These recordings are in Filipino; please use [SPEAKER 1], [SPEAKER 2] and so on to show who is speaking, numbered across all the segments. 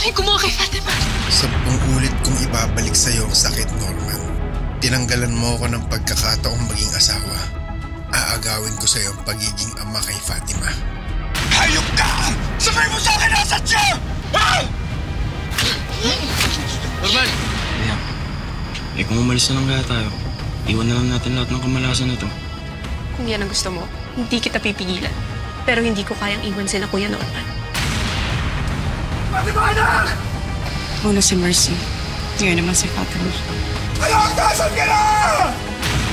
[SPEAKER 1] Bakit gumawa kay Fatima?
[SPEAKER 2] 10 ulit kong ibabalik sa'yo ang sakit, Norman. Tinanggalan mo ako ng pagkakataong maging asawa. Aagawin ko sa'yo ang pagiging ama kay Fatima.
[SPEAKER 3] Hayop ka! Sabay mo sa akin nasa siya!
[SPEAKER 4] Norman! Ayan. Kung umalis na lang kaya tayo, iwan na lang natin lahat ng kamalasan na to.
[SPEAKER 1] Kung yan ang gusto mo, hindi kita pipigilan. Pero hindi ko kayang iwan sila, Kuya Norman.
[SPEAKER 3] Fatima, anak!
[SPEAKER 1] Una si Mercy. Ngayon naman si Fatima.
[SPEAKER 3] Anak, tasan ka na!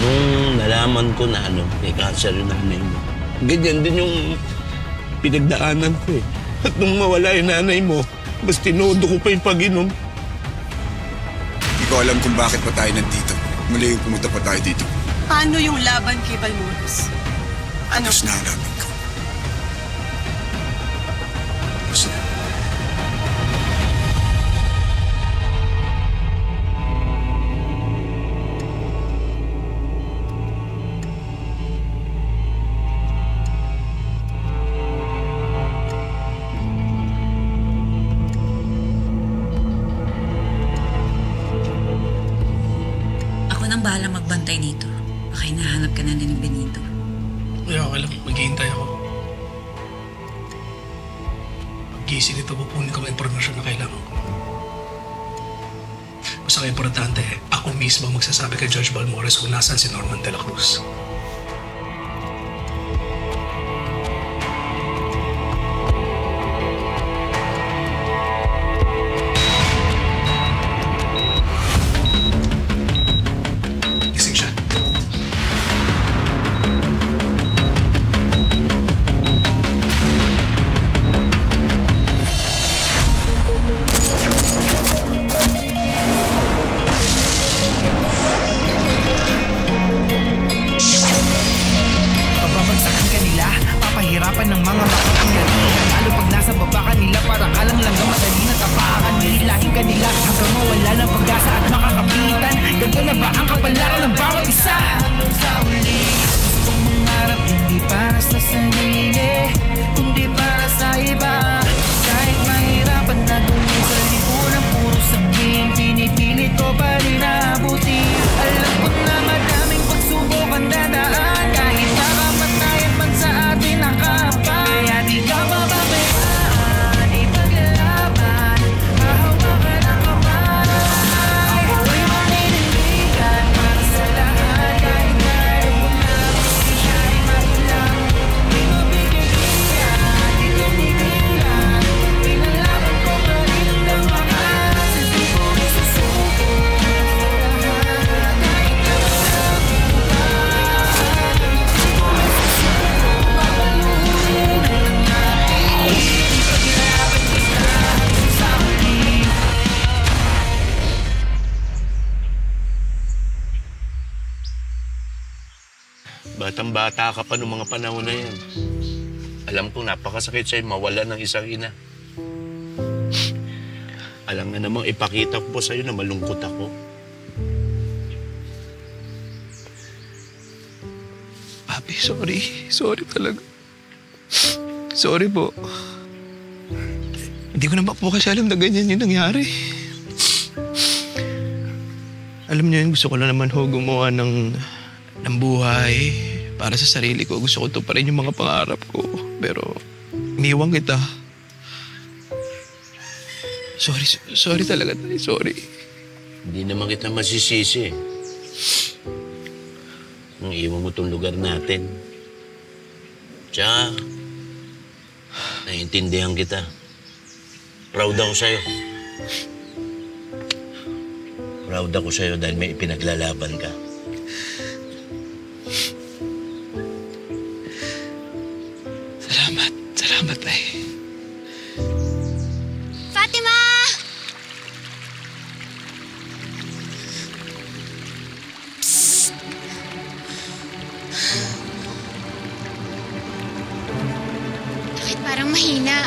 [SPEAKER 5] Nung nalaman ko na may cancer yung nanay mo, ganyan din yung pinagdaanan ko eh. At nung mawala yung nanay mo, mas tinodo ko pa yung pag-inom.
[SPEAKER 3] Hindi ko alam kung bakit pa tayo nandito. Muli yung pumunta pa tayo dito.
[SPEAKER 6] Paano yung laban kay Balmores? Ano?
[SPEAKER 3] Tapos na ang laban ko. Tapos na.
[SPEAKER 6] Bahala magbantay dito. Baka hinahanap ka na din ng Benito.
[SPEAKER 7] Kaya okay lang. Maghihintay ako. Pag-gising nito, pupunin ko ang impormasyon na kailangan ko. Basta importante, ako mismo magsasabi kay Judge Balmores kung nasaan si Norman de la Cruz.
[SPEAKER 5] Batang-bata ka pa noong mga panahon na yan. Alam kong napakasakit sa'yo mawala ng isang ina. Alam nga namang ipakita ko po sa'yo na malungkot ako.
[SPEAKER 8] Papi, sorry. Sorry talaga. Sorry po. Hindi ko na po kasi alam na ganyan yung nangyari. Alam niyo yun, gusto ko lang naman gumawa ng buhay para sa sarili ko. Gusto ko to pa rin yung mga pangarap ko. Pero iniwan kita. Sorry talaga tayo. Sorry.
[SPEAKER 5] Hindi naman kita masisisi. Nung iwan mo tong lugar natin. Tsaka, naiintindihan kita. Proud ako sa'yo. Proud ako sa'yo dahil may ipinaglalaban ka.
[SPEAKER 8] Salamat, Tay.
[SPEAKER 9] Fatima! Psst! Bakit parang mahina?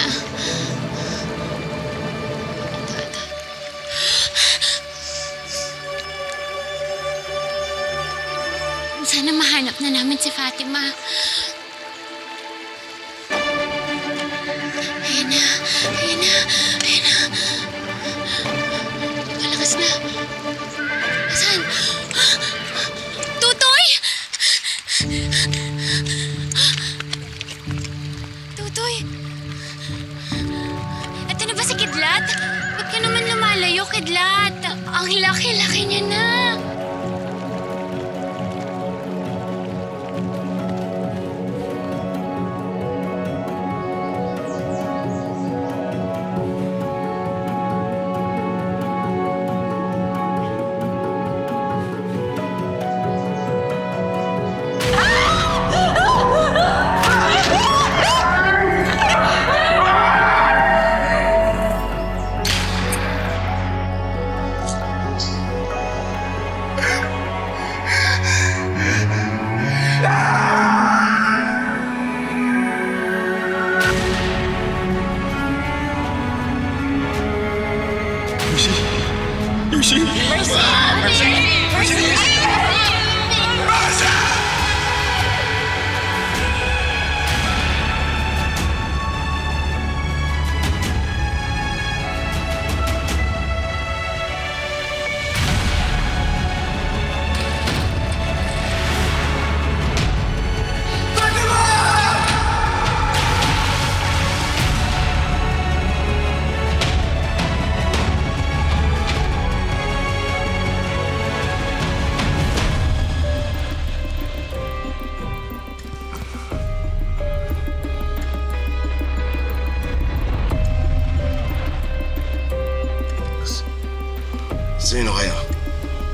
[SPEAKER 9] Ito. Sana mahanap na namin si Fatima. Ayan na. laki-laki niya na.
[SPEAKER 3] Sino kayo?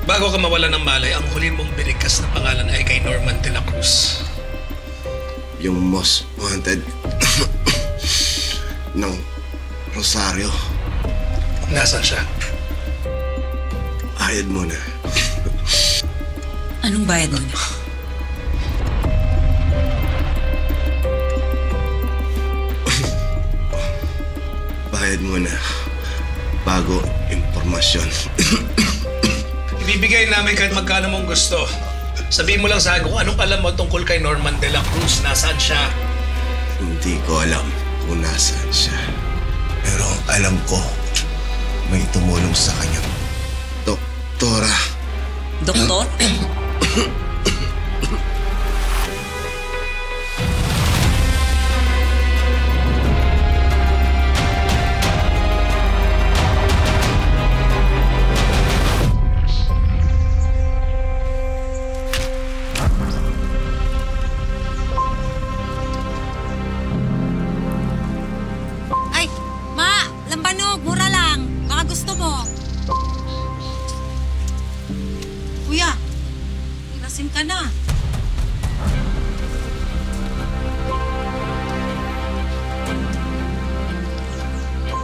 [SPEAKER 7] Bago ka mawala ng malay, ang huli mong binigkas na pangalan ay kay Norman de la Cruz.
[SPEAKER 3] Yung most wanted ng Rosario.
[SPEAKER 7] Nasaan siya?
[SPEAKER 3] Bayad muna.
[SPEAKER 6] Anong bayad mo na?
[SPEAKER 3] Bayad muna. Bago impormasyon.
[SPEAKER 7] Ibibigay namin kahit magkano mong gusto. Sabihin mo lang sa akin kung anong alam mo tungkol kay Norman de la Cruz. Nasaan siya?
[SPEAKER 3] Hindi ko alam kung nasaan siya. Pero ang alam ko, may tumulong sa kanya. Doktora.
[SPEAKER 6] Doktor? ka na.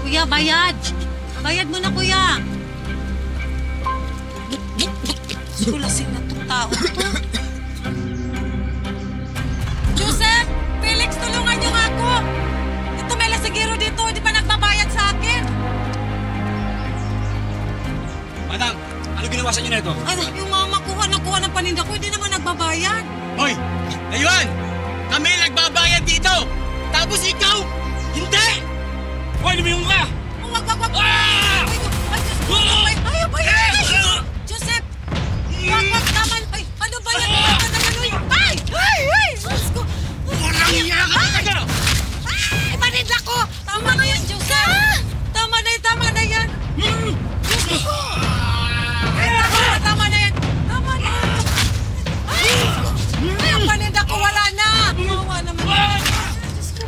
[SPEAKER 6] Kuya, bayad. Bayad mo na, kuya. Sulasing na itong tao to. Joseph! Felix, tulungan niyo nga ako. Ito may lasagiro dito, hindi pa nagbabayad sa akin.
[SPEAKER 10] Madam, ano ginawa sa inyo na ito?
[SPEAKER 6] Ay, yung mama kuha ng paninda ko, hindi naman nagbabayad.
[SPEAKER 10] Hoy! Ayun! Kami nagbabayad dito! Tapos ikaw, hindi! Hoy, lumingon ka!
[SPEAKER 6] Wag!
[SPEAKER 10] Ah!
[SPEAKER 6] Ay, ayaw ba yan? Joseph! Wag, tama. Ay, ano ba yan? Ay! Diyos ko!
[SPEAKER 10] Walang iya ka talaga!
[SPEAKER 6] Ay, paninda ko! Tama na yan, Joseph! Tama na yan! Diyos ko! Tama na yan! Ay, ang paninda ko, wala na! Mawa naman. Diyos ko.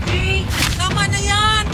[SPEAKER 6] Tama na yan!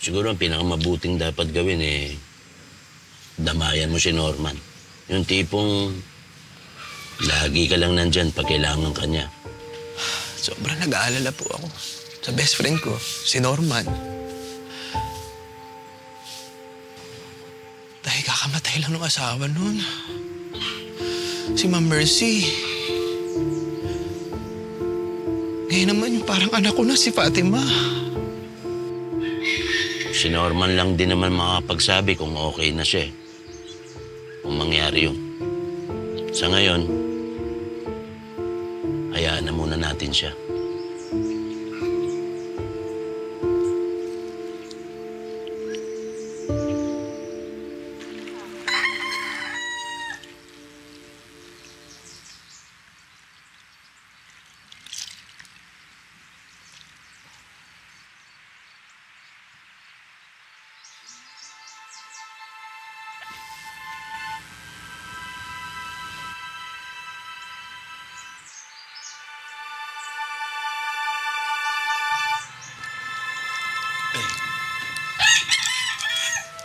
[SPEAKER 5] Siguro ang pinakamabuting dapat gawin damayan mo si Norman. Yung tipong lagi ka lang nandyan pag kailangan ka niya.
[SPEAKER 8] Sobrang nag-aalala po ako sa best friend ko, si Norman. Dahil kakamatay lang ng asawa nun. Si Ma'am Mercy. Ngayon naman yung parang anak ko na si Fatima.
[SPEAKER 5] Si Norman lang din naman makapagsabi kung okay na siya. Kung mangyari yun. Sa ngayon, hayaan na muna natin siya.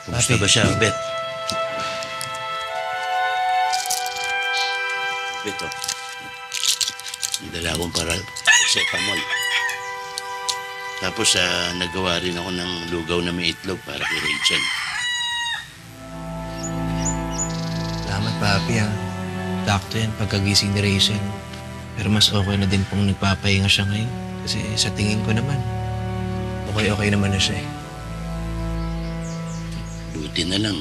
[SPEAKER 5] Kumusta ba siya, Bet? Bet, oh. Nagdala akong paracetamol. Tapos, nagawa rin ako ng lugaw na may itlog para kay Rachel.
[SPEAKER 8] Salamat, Papi, ha. Sakto yan pagkagising ni Rachel. Pero mas okay na din kung nagpapahinga siya ngayon. Kasi sa tingin ko naman, okay naman na siya, eh.
[SPEAKER 5] Buti na lang,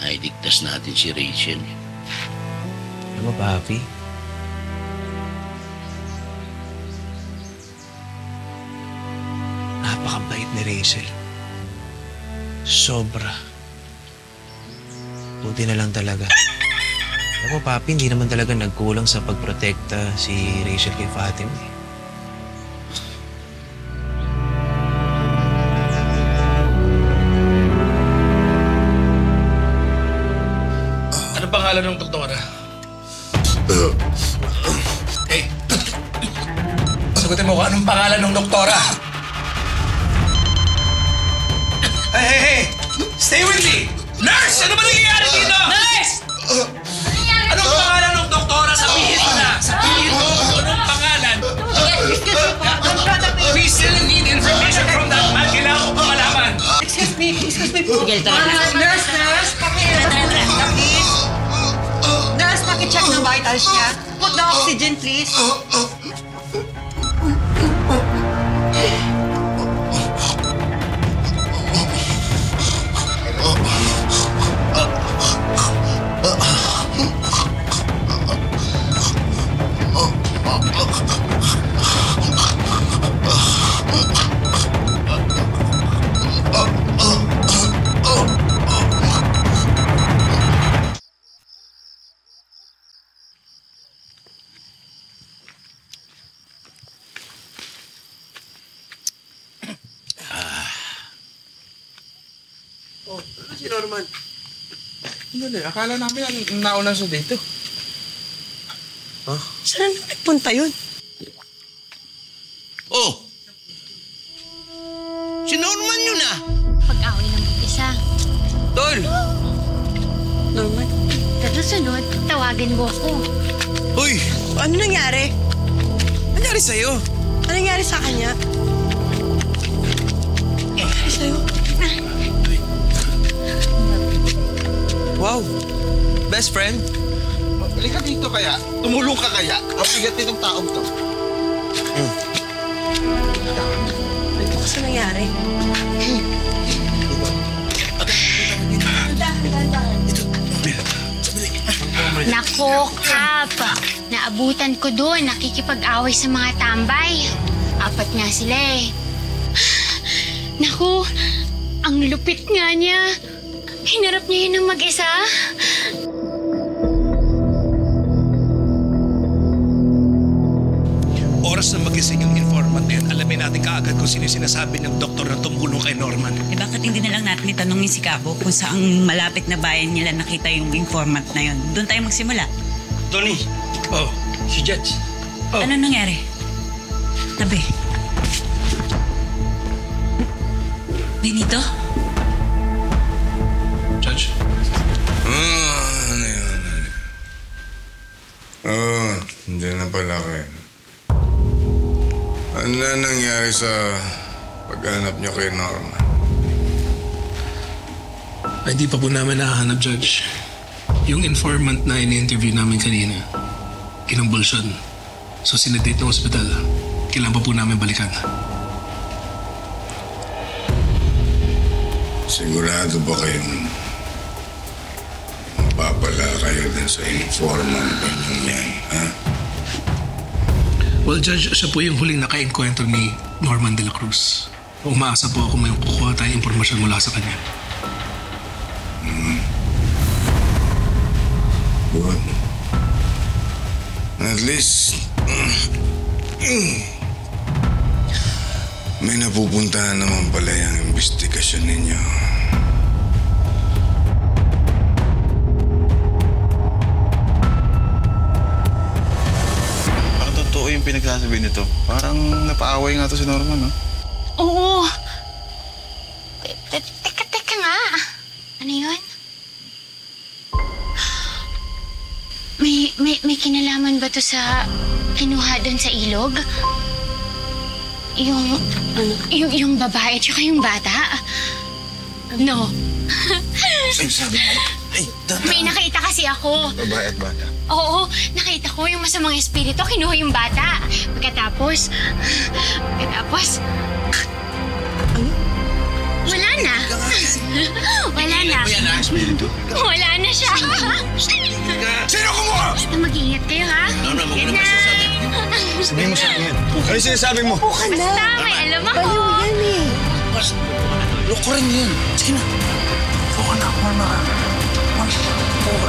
[SPEAKER 5] nailigtas natin si Rachel.
[SPEAKER 8] Alam mo, Papi, napakabait ni Rachel. Sobra. Buti na lang talaga. Alam mo, Papi, hindi naman talaga nagkulang sa pagprotekta si Rachel kay Fatima, eh.
[SPEAKER 7] Pangalan ng doktora? Hey! Sagutin mo ko, anong pangalan ng doktora? Hey! Stay with me! Nurse! Ano ba nangyayari dito? Nurse! Anong pangalan ng doktora? Sabihin mo na! Sabihin mo anong pangalan! We still need information from that man. Kailangan ko pa malaman.
[SPEAKER 6] Excuse me po. Nurse, please. Nurse, pakicheck ng vitals niya. Put the oxygen, please.
[SPEAKER 8] Si Norman. Hindi, akala namin nauna siya dito. Huh?
[SPEAKER 6] Saan nagpunta yun?
[SPEAKER 5] Oh! Si Norman yun, ah!
[SPEAKER 9] Pag-away ng mag-isa.
[SPEAKER 8] Tol!
[SPEAKER 6] Norman?
[SPEAKER 9] Sa sunod, tawagan mo ako.
[SPEAKER 8] Uy!
[SPEAKER 6] Ano nangyari?
[SPEAKER 8] Ano nangyari sa'yo?
[SPEAKER 6] Ano nangyari sa kanya? Ano nangyari sa'yo?
[SPEAKER 8] Wow! Best friend? Halika dito kaya. Tumulong ka kaya. Mapigat itong taong to.
[SPEAKER 6] Ano kasi nangyari?
[SPEAKER 9] Nako, Kap. Naabutan ko doon. Nakikipag-away sa mga tambay. 4 nga sila, eh. Naku, ang lupit nga niya. Hinarap niya yun ng mag-isa.
[SPEAKER 7] Oras na magising yung informant na yun, alamin natin kaagad kung sino sinasabi ng doktor na tumulong kay Norman.
[SPEAKER 11] Eh bakit hindi na lang natin itanongin si Cabo kung saang malapit na bayan nila nakita yung informant na yun? Doon tayo magsimula.
[SPEAKER 7] Tony! Oh, si Jets. Oh.
[SPEAKER 11] Ano nangyari? Tabi. Benito?
[SPEAKER 10] Judge?
[SPEAKER 3] Ano yun? Hindi na pala kayo. Ano na nangyari sa paghanap niyo kay Norman?
[SPEAKER 10] Ay, di pa po namin nahahanap, Judge. Yung informant na in-interview namin kanina, kinumbulsyon. So, sinadate ng ospital. Kailangan pa po namin balikan.
[SPEAKER 3] Sigurado ba kayong mapapala kayo din sa informant ninyong yan, ha?
[SPEAKER 10] Well, Judge, siya po yung huling naka-enkwentro ni Norman de la Cruz. Umaasa po ako may kukuha tayong impormasyon mula sa kanya.
[SPEAKER 3] Good. At least, may napupuntahan naman pala yung investigasyon ninyo.
[SPEAKER 12] Parang totoo yung pinagsasabi nito. Parang napaaway nga to si Norman, no?
[SPEAKER 9] Oo. Teka nga. Ano yun? May kinalaman ba to sa kinuha doon sa ilog? Yung babae at saka yung bata? No.
[SPEAKER 12] Ay, sabi mo. Ay,
[SPEAKER 9] May nakita kasi ako.
[SPEAKER 12] Babae at bata.
[SPEAKER 9] Oo, nakita ko yung masamang espiritu. Kinuha yung bata. Pagkatapos, wala na. Wala na. Wala na siya.
[SPEAKER 3] Sino kumuha?
[SPEAKER 9] Basta mag-iingat kayo, ha? Good night.
[SPEAKER 12] Sabihin mo sa akin yan. Ano yung sinasabi mo?
[SPEAKER 9] Basta, may alam ako.
[SPEAKER 12] Loko rin yan. Sige na. Buka na ako, mama. Buka.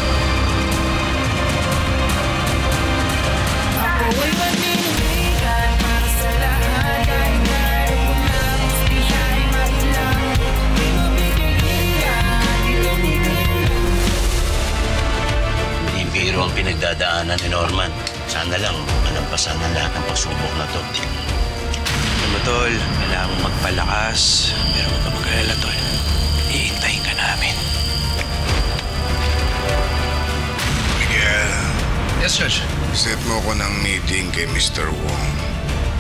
[SPEAKER 13] Ako'y panindigan para sa lahat. Kahit narin mo lang, siya'y mailang. Di mo bigyan, di tumigil.
[SPEAKER 5] Hindi biro ang pinagdadaanan ni Norman. Sana lang malampasan na lahat ng pagsubok na to.
[SPEAKER 8] Ano, Tol? Kailangan mong magpalakas. Pero huwag ka mag-alala, Tol. Iintayin ka namin.
[SPEAKER 3] Miguel,
[SPEAKER 10] Yes, Judge.
[SPEAKER 3] set mo ko ng meeting kay Mr. Wong.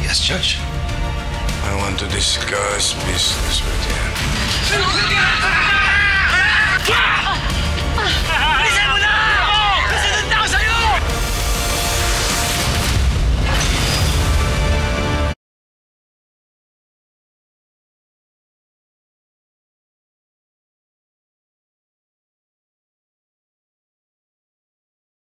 [SPEAKER 10] Yes, Judge.
[SPEAKER 3] I want to discuss business with him.